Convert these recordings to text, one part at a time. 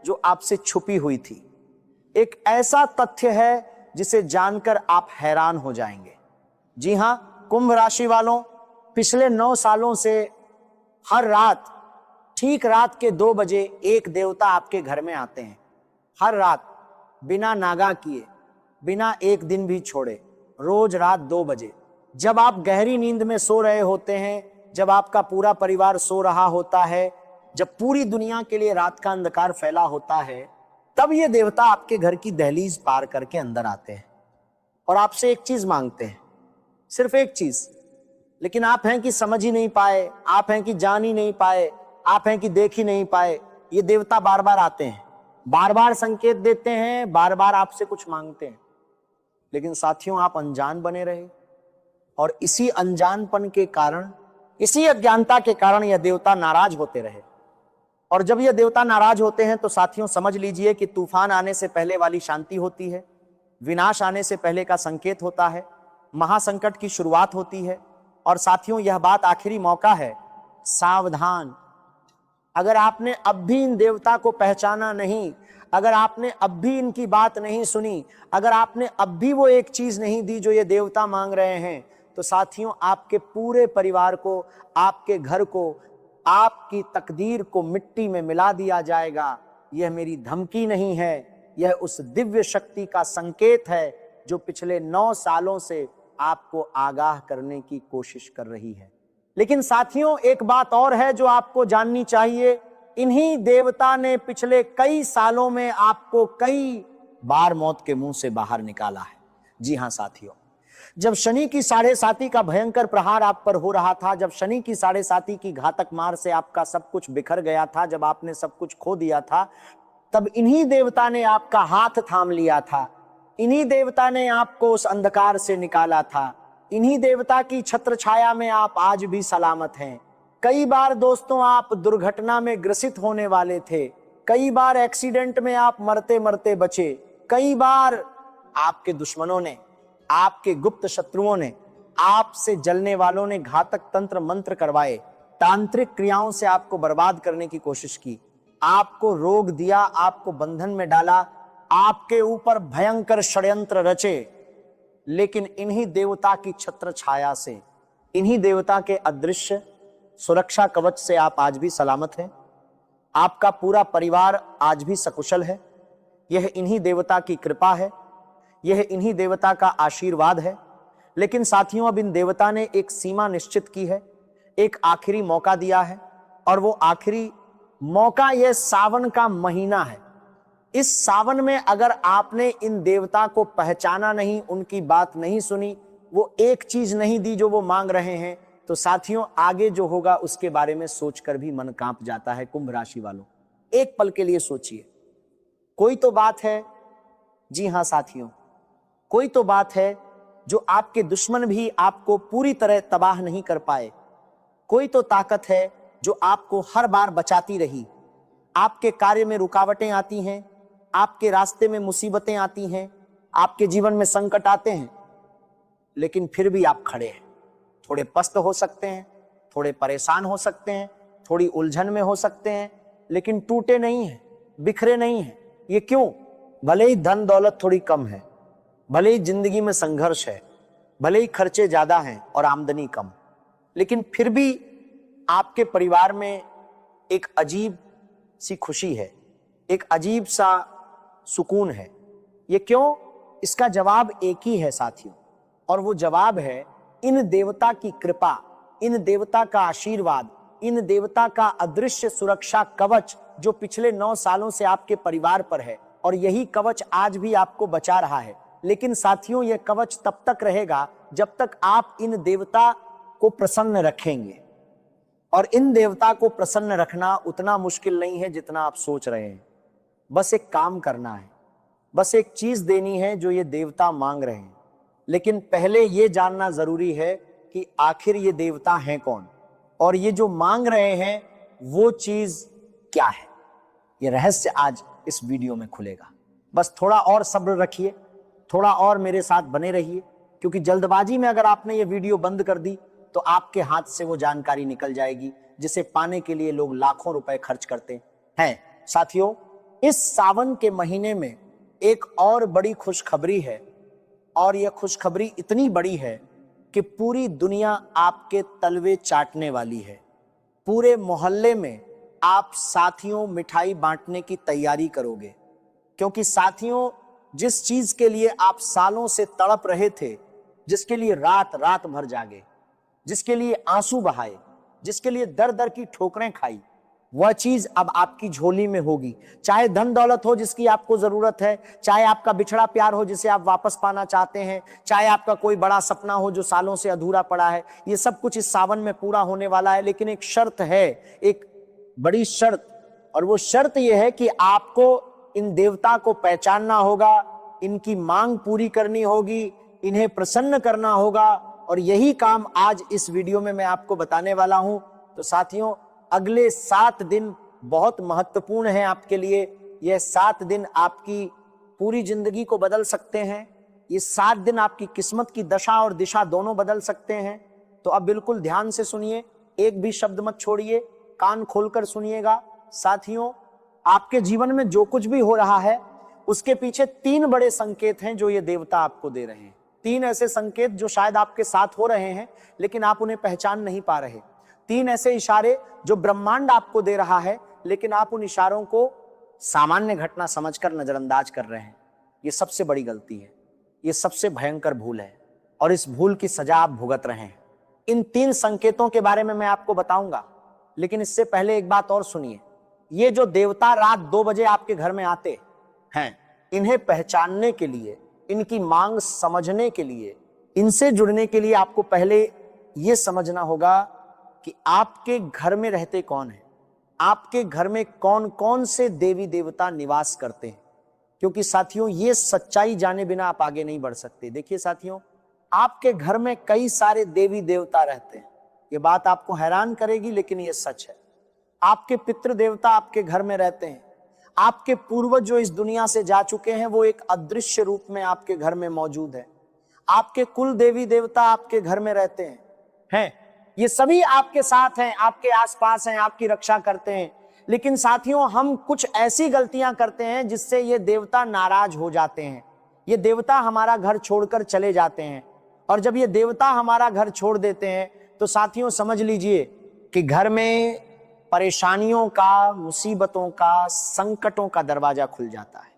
जो आपसे छुपी हुई थी। एक ऐसा तथ्य है जिसे जानकर आप हैरान हो जाएंगे। जी हां, कुंभ राशि वालों, पिछले 9 सालों से हर रात, ठीक रात के 2 बजे एक देवता आपके घर में आते हैं। हर रात, बिना नागा किए, बिना एक दिन भी छोड़े, रोज रात 2 बजे, जब आप गहरी नींद में सो रहे होते हैं, जब आपका पूरा परिवार सो रहा होता है, जब पूरी दुनिया के लिए रात का अंधकार फैला होता है, तब ये देवता आपके घर की दहलीज पार करके अंदर आते हैं और आपसे एक चीज मांगते हैं, सिर्फ एक चीज। लेकिन आप हैं कि समझ ही नहीं पाए, आप हैं कि जान ही नहीं पाए, आप हैं कि देख ही नहीं पाए। ये देवता बार बार आते हैं, बार बार संकेत देते हैं, बार बार आपसे कुछ मांगते हैं, लेकिन साथियों आप अनजान बने रहे और इसी अनजानपन के कारण, इसी अज्ञानता के कारण यह देवता नाराज होते रहे। और जब यह देवता नाराज होते हैं तो साथियों समझ लीजिए कि तूफान आने से पहले वाली शांति होती है, विनाश आने से पहले का संकेत होता है, महासंकट की शुरुआत होती है। और साथियों यह बात आखिरी मौका है, सावधान। अगर आपने अब भी इन देवता को पहचाना नहीं, अगर आपने अब भी इनकी बात नहीं सुनी, अगर आपने अब भी वो एक चीज नहीं दी जो ये देवता मांग रहे हैं, तो साथियों आपके पूरे परिवार को, आपके घर को, आपकी तकदीर को मिट्टी में मिला दिया जाएगा। यह मेरी धमकी नहीं है, यह उस दिव्य शक्ति का संकेत है जो पिछले 9 सालों से आपको आगाह करने की कोशिश कर रही है। लेकिन साथियों एक बात और है जो आपको जाननी चाहिए, इन्हीं देवता ने पिछले कई सालों में आपको कई बार मौत के मुंह से बाहर निकाला है। जी हां साथियों, जब शनि की 7.5 का भयंकर प्रहार आप पर हो रहा था, जब शनि की 7.5 की घातक मार से आपका सब कुछ बिखर गया था, जब आपने सब कुछ खो दिया था, तब इन्हीं देवता ने आपका हाथ थाम लिया था, इन्हीं देवता ने आपको उस अंधकार से निकाला था, इन्हीं देवता की छत्र छाया में आप आज भी सलामत हैं। कई बार दोस्तों आप दुर्घटना में ग्रसित होने वाले थे, कई बार एक्सीडेंट में आप मरते मरते बचे, कई बार आपके दुश्मनों ने, आपके गुप्त शत्रुओं ने, आपसे जलने वालों ने घातक तंत्र मंत्र करवाए, तांत्रिक क्रियाओं से आपको बर्बाद करने की कोशिश की, आपको रोग दिया, आपको बंधन में डाला, आपके ऊपर भयंकर षड्यंत्र रचे। लेकिन इन्हीं देवता की छत्र छाया से, इन्हीं देवता के अदृश्य सुरक्षा कवच से आप आज भी सलामत हैं। आपका पूरा परिवार आज भी सकुशल है। यह इन्हीं देवता की कृपा है, यह इन्हीं देवता का आशीर्वाद है। लेकिन साथियों अब इन देवता ने एक सीमा निश्चित की है, एक आखिरी मौका दिया है, और वो आखिरी मौका यह सावन का महीना है। इस सावन में अगर आपने इन देवता को पहचाना नहीं, उनकी बात नहीं सुनी, वो एक चीज नहीं दी जो वो मांग रहे हैं, तो साथियों आगे जो होगा उसके बारे में सोचकर भी मन कांप जाता है। कुंभ राशि वालों, एक पल के लिए सोचिए, कोई तो बात है, जी हां साथियों, कोई तो बात है जो आपके दुश्मन भी आपको पूरी तरह तबाह नहीं कर पाए। कोई तो ताकत है जो आपको हर बार बचाती रही। आपके कार्य में रुकावटें आती हैं, आपके रास्ते में मुसीबतें आती हैं, आपके जीवन में संकट आते हैं, लेकिन फिर भी आप खड़े हैं। थोड़े पस्त हो सकते हैं, थोड़े परेशान हो सकते हैं, थोड़ी उलझन में हो सकते हैं, लेकिन टूटे नहीं हैं, बिखरे नहीं हैं। ये क्यों? भले ही धन दौलत थोड़ी कम है, भले ही जिंदगी में संघर्ष है, भले ही खर्चे ज्यादा हैं और आमदनी कम, लेकिन फिर भी आपके परिवार में एक अजीब सी खुशी है, एक अजीब सा सुकून है। ये क्यों? इसका जवाब एक ही है साथियों, और वो जवाब है इन देवता की कृपा, इन देवता का आशीर्वाद, इन देवता का अदृश्य सुरक्षा कवच जो पिछले 9 सालों से आपके परिवार पर है, और यही कवच आज भी आपको बचा रहा है। लेकिन साथियों यह कवच तब तक रहेगा जब तक आप इन देवता को प्रसन्न रखेंगे, और इन देवता को प्रसन्न रखना उतना मुश्किल नहीं है जितना आप सोच रहे हैं। बस एक काम करना है, बस एक चीज देनी है जो ये देवता मांग रहे हैं। लेकिन पहले ये जानना जरूरी है कि आखिर ये देवता हैं कौन, और ये जो मांग रहे हैं वो चीज क्या है। ये रहस्य आज इस वीडियो में खुलेगा। बस थोड़ा और सब्र रखिए, थोड़ा और मेरे साथ बने रहिए, क्योंकि जल्दबाजी में अगर आपने ये वीडियो बंद कर दी तो आपके हाथ से वो जानकारी निकल जाएगी जिसे पाने के लिए लोग लाखों रुपए खर्च करते हैं। साथियों इस सावन के महीने में एक और बड़ी खुशखबरी है, और यह खुशखबरी इतनी बड़ी है कि पूरी दुनिया आपके तलवे चाटने वाली है। पूरे मोहल्ले में आप साथियों मिठाई बांटने की तैयारी करोगे, क्योंकि साथियों जिस चीज के लिए आप सालों से तड़प रहे थे, जिसके लिए रात रात भर जागे, जिसके लिए आंसू बहाए, जिसके लिए दर दर की ठोकरें खाई, वह चीज अब आपकी झोली में होगी। चाहे धन दौलत हो जिसकी आपको जरूरत है, चाहे आपका बिछड़ा प्यार हो जिसे आप वापस पाना चाहते हैं, चाहे आपका कोई बड़ा सपना हो जो सालों से अधूरा पड़ा है, ये सब कुछ इस सावन में पूरा होने वाला है। लेकिन एक शर्त है, एक बड़ी शर्त, और वो शर्त यह है कि आपको इन देवता को पहचानना होगा, इनकी मांग पूरी करनी होगी, इन्हें प्रसन्न करना होगा, और यही काम आज इस वीडियो में मैं आपको बताने वाला हूं। तो साथियों, अगले 7 दिन बहुत महत्वपूर्ण हैं आपके लिए। यह 7 दिन आपकी पूरी जिंदगी को बदल सकते हैं। ये 7 दिन आपकी किस्मत की दशा और दिशा दोनों बदल सकते हैं। तो अब बिल्कुल ध्यान से सुनिए, एक भी शब्द मत छोड़िए, कान खोलकर सुनिएगा। साथियों, आपके जीवन में जो कुछ भी हो रहा है उसके पीछे 3 बड़े संकेत हैं जो ये देवता आपको दे रहे हैं। 3 ऐसे संकेत जो शायद आपके साथ हो रहे हैं लेकिन आप उन्हें पहचान नहीं पा रहे। 3 ऐसे इशारे जो ब्रह्मांड आपको दे रहा है लेकिन आप उन इशारों को सामान्य घटना समझकर नजरअंदाज कर रहे हैं। ये सबसे बड़ी गलती है, ये सबसे भयंकर भूल है, और इस भूल की सजा आप भुगत रहे हैं। इन 3 संकेतों के बारे में मैं आपको बताऊंगा, लेकिन इससे पहले एक बात और सुनिए। ये जो देवता रात 2 बजे आपके घर में आते हैं, इन्हें पहचानने के लिए, इनकी मांग समझने के लिए, इनसे जुड़ने के लिए आपको पहले यह समझना होगा कि आपके घर में रहते कौन है, आपके घर में कौन कौन से देवी देवता निवास करते हैं। क्योंकि साथियों, ये सच्चाई जाने बिना आप आगे नहीं बढ़ सकते। देखिए साथियों, आपके घर में कई सारे देवी देवता रहते हैं। ये बात आपको हैरान करेगी लेकिन ये सच है। आपके पितृ देवता आपके घर में रहते हैं। आपके पूर्वज जो इस दुनिया से जा चुके हैं वो एक अदृश्य रूप में आपके घर में मौजूद है। आपके कुल देवी देवता आपके घर में रहते हैं। ये सभी आपके साथ हैं, आपके आसपास हैं, आपकी रक्षा करते हैं। लेकिन साथियों, हम कुछ ऐसी गलतियां करते हैं जिससे ये देवता नाराज हो जाते हैं। ये देवता हमारा घर छोड़कर चले जाते हैं, और जब ये देवता हमारा घर छोड़ देते हैं तो साथियों समझ लीजिए कि घर में परेशानियों का, मुसीबतों का, संकटों का दरवाजा खुल जाता है।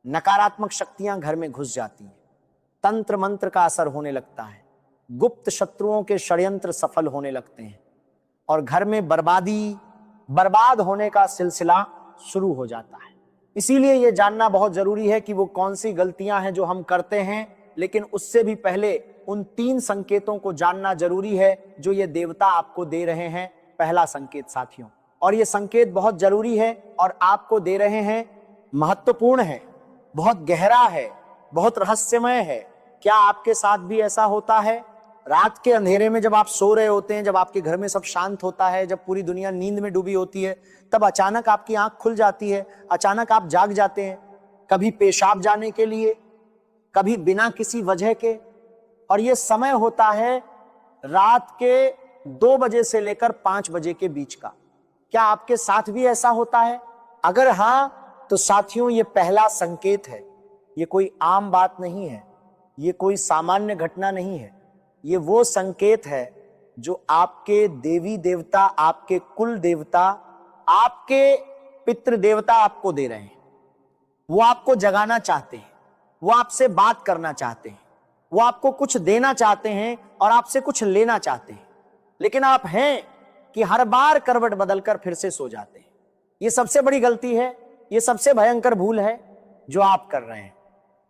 नकारात्मक शक्तियां घर में घुस जाती हैं, तंत्र मंत्र का असर होने लगता है, गुप्त शत्रुओं के षड्यंत्र सफल होने लगते हैं, और घर में बर्बाद होने का सिलसिला शुरू हो जाता है। इसीलिए यह जानना बहुत जरूरी है कि वो कौन सी गलतियां हैं जो हम करते हैं, लेकिन उससे भी पहले उन 3 संकेतों को जानना जरूरी है जो ये देवता आपको दे रहे हैं। पहला संकेत साथियों, और ये संकेत बहुत जरूरी है और आपको दे रहे हैं, महत्वपूर्ण है, बहुत गहरा है, बहुत रहस्यमय है। क्या आपके साथ भी ऐसा होता है? रात के अंधेरे में जब आप सो रहे होते हैं, जब आपके घर में सब शांत होता है, जब पूरी दुनिया नींद में डूबी होती है, तब अचानक आपकी आंख खुल जाती है, अचानक आप जाग जाते हैं, कभी पेशाब जाने के लिए, कभी बिना किसी वजह के। और ये समय होता है रात के 2 बजे से लेकर 5 बजे के बीच का। क्या आपके साथ भी ऐसा होता है? अगर हां, तो साथियों ये पहला संकेत है। ये कोई आम बात नहीं है, ये कोई सामान्य घटना नहीं है। ये वो संकेत है जो आपके देवी देवता, आपके कुल देवता, आपके पितृ देवता आपको दे रहे हैं। वो आपको जगाना चाहते हैं, वो आपसे बात करना चाहते हैं, वो आपको कुछ देना चाहते हैं और आपसे कुछ लेना चाहते हैं। लेकिन आप हैं कि हर बार करवट बदलकर फिर से सो जाते हैं। ये सबसे बड़ी गलती है, ये सबसे भयंकर भूल है जो आप कर रहे हैं।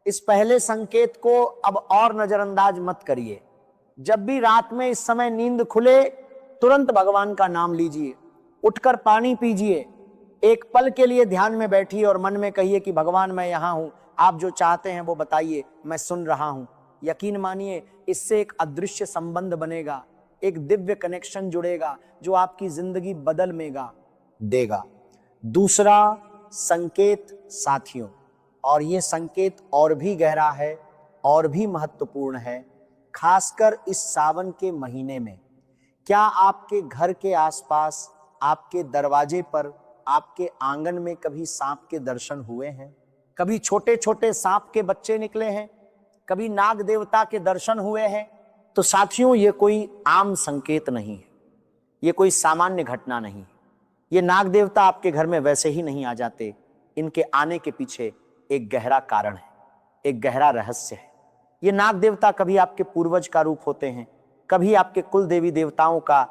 इस पहले संकेत को अब और नजरअंदाज मत करिए। जब भी रात में इस समय नींद खुले, तुरंत भगवान का नाम लीजिए, उठकर पानी पीजिए, एक पल के लिए ध्यान में बैठिए और मन में कहिए कि भगवान मैं यहां हूं, आप जो चाहते हैं वो बताइए, मैं सुन रहा हूं। यकीन मानिए, इससे एक अदृश्य संबंध बनेगा, एक दिव्य कनेक्शन जुड़ेगा जो आपकी जिंदगी बदल देगा। दूसरा संकेत साथियों, और ये संकेत और भी गहरा है और भी महत्वपूर्ण है, खासकर इस सावन के महीने में। क्या आपके घर के आसपास, आपके दरवाजे पर, आपके आंगन में कभी सांप के दर्शन हुए हैं? कभी छोटे छोटे सांप के बच्चे निकले हैं? कभी नाग देवता के दर्शन हुए हैं? तो साथियों, ये कोई आम संकेत नहीं है, ये कोई सामान्य घटना नहीं है। ये नाग देवता आपके घर में वैसे ही नहीं आ जाते। इनके आने के पीछे एक गहरा कारण है, एक गहरा रहस्य है। ये नाग देवता कभी आपके पूर्वज का रूप होते हैं, कभी आपके कुल देवी देवताओं का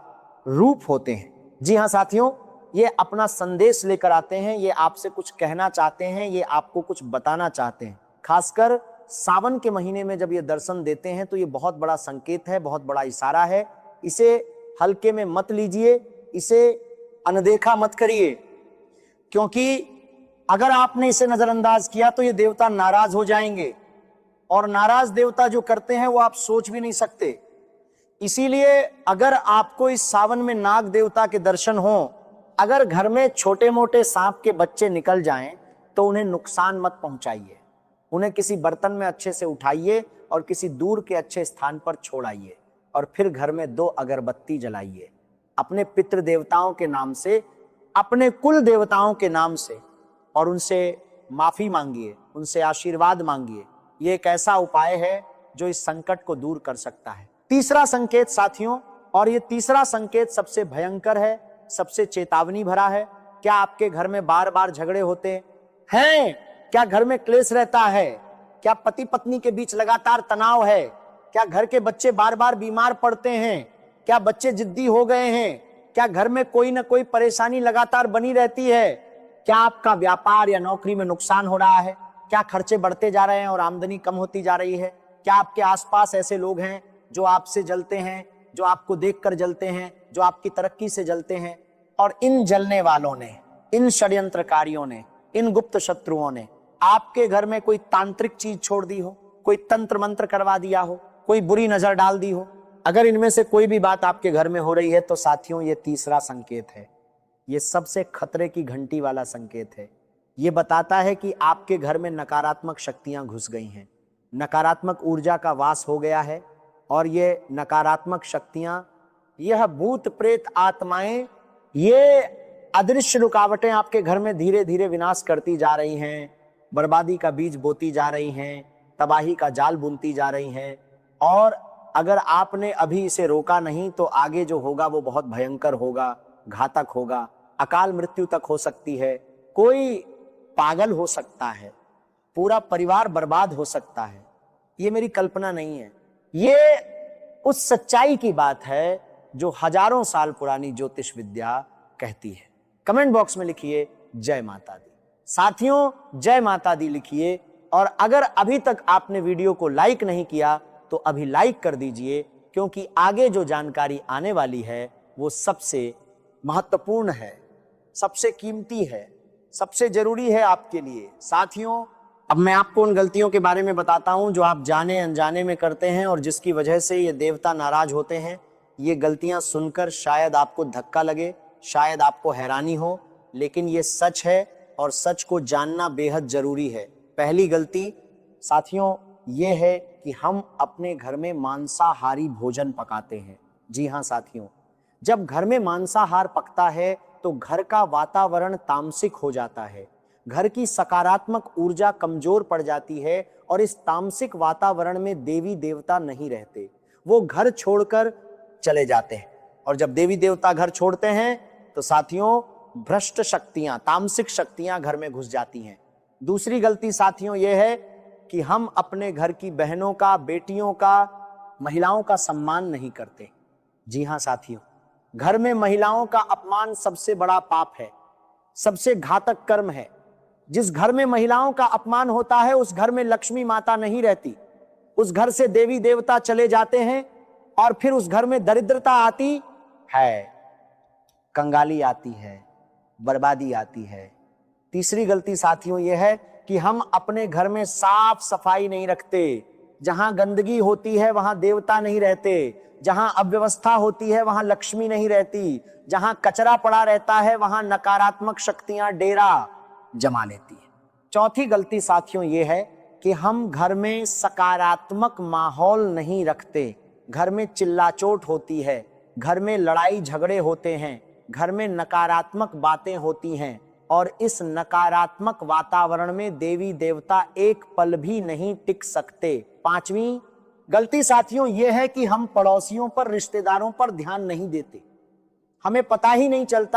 रूप होते हैं। जी हाँ साथियों, ये अपना संदेश लेकर आते हैं, ये आपसे कुछ कहना चाहते हैं, ये आपको कुछ बताना चाहते हैं। खासकर सावन के महीने में जब ये दर्शन देते हैं तो ये बहुत बड़ा संकेत है, बहुत बड़ा इशारा है। इसे हल्के में मत लीजिए, इसे अनदेखा मत करिए, क्योंकि अगर आपने इसे नजरअंदाज किया तो ये देवता नाराज हो जाएंगे, और नाराज देवता जो करते हैं वो आप सोच भी नहीं सकते। इसीलिए अगर आपको इस सावन में नाग देवता के दर्शन हो, अगर घर में छोटे मोटे सांप के बच्चे निकल जाएं तो उन्हें नुकसान मत पहुंचाइए। उन्हें किसी बर्तन में अच्छे से उठाइए और किसी दूर के अच्छे स्थान पर छोड़ाइए, और फिर घर में 2 अगरबत्ती जलाइए अपने पितृ देवताओं के नाम से, अपने कुल देवताओं के नाम से, और उनसे माफी मांगिए, उनसे आशीर्वाद मांगिए। ये एक ऐसा उपाय है जो इस संकट को दूर कर सकता है। तीसरा संकेत साथियों, और ये तीसरा संकेत सबसे भयंकर है, सबसे चेतावनी भरा है। क्या आपके घर में बार बार झगड़े होते हैं? क्या घर में क्लेश रहता है? क्या पति पत्नी के बीच लगातार तनाव है? क्या घर के बच्चे बार बार बीमार पड़ते हैं? क्या बच्चे जिद्दी हो गए हैं? क्या घर में कोई ना कोई परेशानी लगातार बनी रहती है? क्या आपका व्यापार या नौकरी में नुकसान हो रहा है? क्या खर्चे बढ़ते जा रहे हैं और आमदनी कम होती जा रही है? क्या आपके आसपास ऐसे लोग हैं जो आपसे जलते हैं, जो आपको देखकर जलते हैं, जो आपकी तरक्की से जलते हैं? और इन जलने वालों ने, इन षड्यंत्रकारियों ने, इन गुप्त शत्रुओं ने आपके घर में कोई तांत्रिक चीज छोड़ दी हो, कोई तंत्र मंत्र करवा दिया हो, कोई बुरी नजर डाल दी हो, अगर इनमें से कोई भी बात आपके घर में हो रही है तो साथियों ये तीसरा संकेत है। ये सबसे खतरे की घंटी वाला संकेत है। ये बताता है कि आपके घर में नकारात्मक शक्तियां घुस गई हैं, नकारात्मक ऊर्जा का वास हो गया है, और ये नकारात्मक शक्तियां, यह भूत प्रेत आत्माएं, ये अदृश्य रुकावटें आपके घर में धीरे धीरे विनाश करती जा रही हैं, बर्बादी का बीज बोती जा रही हैं, तबाही का जाल बुनती जा रही हैं। और अगर आपने अभी इसे रोका नहीं तो आगे जो होगा वो बहुत भयंकर होगा, घातक होगा, अकाल मृत्यु तक हो सकती है, कोई पागल हो सकता है, पूरा परिवार बर्बाद हो सकता है। ये मेरी कल्पना नहीं है, ये उस सच्चाई की बात है जो हजारों साल पुरानी ज्योतिष विद्या कहती है। कमेंट बॉक्स में लिखिए जय माता दी। साथियों जय माता दी लिखिए, और अगर अभी तक आपने वीडियो को लाइक नहीं किया तो अभी लाइक कर दीजिए, क्योंकि आगे जो जानकारी आने वाली है वो सबसे महत्वपूर्ण है, सबसे कीमती है, सबसे जरूरी है आपके लिए। साथियों अब मैं आपको उन गलतियों के बारे में बताता हूं जो आप जाने अनजाने में करते हैं और जिसकी वजह से ये देवता नाराज होते हैं। ये गलतियां सुनकर शायद आपको धक्का लगे, शायद आपको हैरानी हो, लेकिन ये सच है और सच को जानना बेहद जरूरी है। पहली गलती साथियों ये है कि हम अपने घर में मांसाहारी भोजन पकाते हैं। जी हाँ साथियों, जब घर में मांसाहार पकता है तो घर का वातावरण तामसिक हो जाता है, घर की सकारात्मक ऊर्जा कमजोर पड़ जाती है, और इस तामसिक वातावरण में देवी देवता नहीं रहते, वो घर छोड़कर चले जाते हैं। और जब देवी देवता घर छोड़ते हैं तो साथियों भ्रष्ट शक्तियां, तामसिक शक्तियां घर में घुस जाती हैं। दूसरी गलती साथियों यह है कि हम अपने घर की बहनों का, बेटियों का, महिलाओं का सम्मान नहीं करते। जी हाँ साथियों, घर में महिलाओं का अपमान सबसे बड़ा पाप है, सबसे घातक कर्म है। जिस घर में महिलाओं का अपमान होता है उस घर में लक्ष्मी माता नहीं रहती, उस घर से देवी देवता चले जाते हैं, और फिर उस घर में दरिद्रता आती है, कंगाली आती है, बर्बादी आती है। तीसरी गलती साथियों यह है कि हम अपने घर में साफ सफाई नहीं रखते। जहां गंदगी होती है वहां देवता नहीं रहते, जहां अव्यवस्था होती है वहां लक्ष्मी नहीं रहती, जहां कचरा पड़ा रहता है वहां नकारात्मक शक्तियां डेरा जमा लेती है। चौथी गलती साथियों यह है कि हम घर में सकारात्मक माहौल नहीं रखते। घर में चिल्लाचोट होती है, घर में लड़ाई झगड़े होते हैं, घर में नकारात्मक बातें होती हैं, और इस नकारात्मक वातावरण में देवी देवता एक पल भी नहीं टिक सकते। पांचवी गलती साथियों यह है कि हम पड़ोसियों पर, रिश्तेदारों पर ध्यान नहीं देते। हमें पता ही नहीं चलता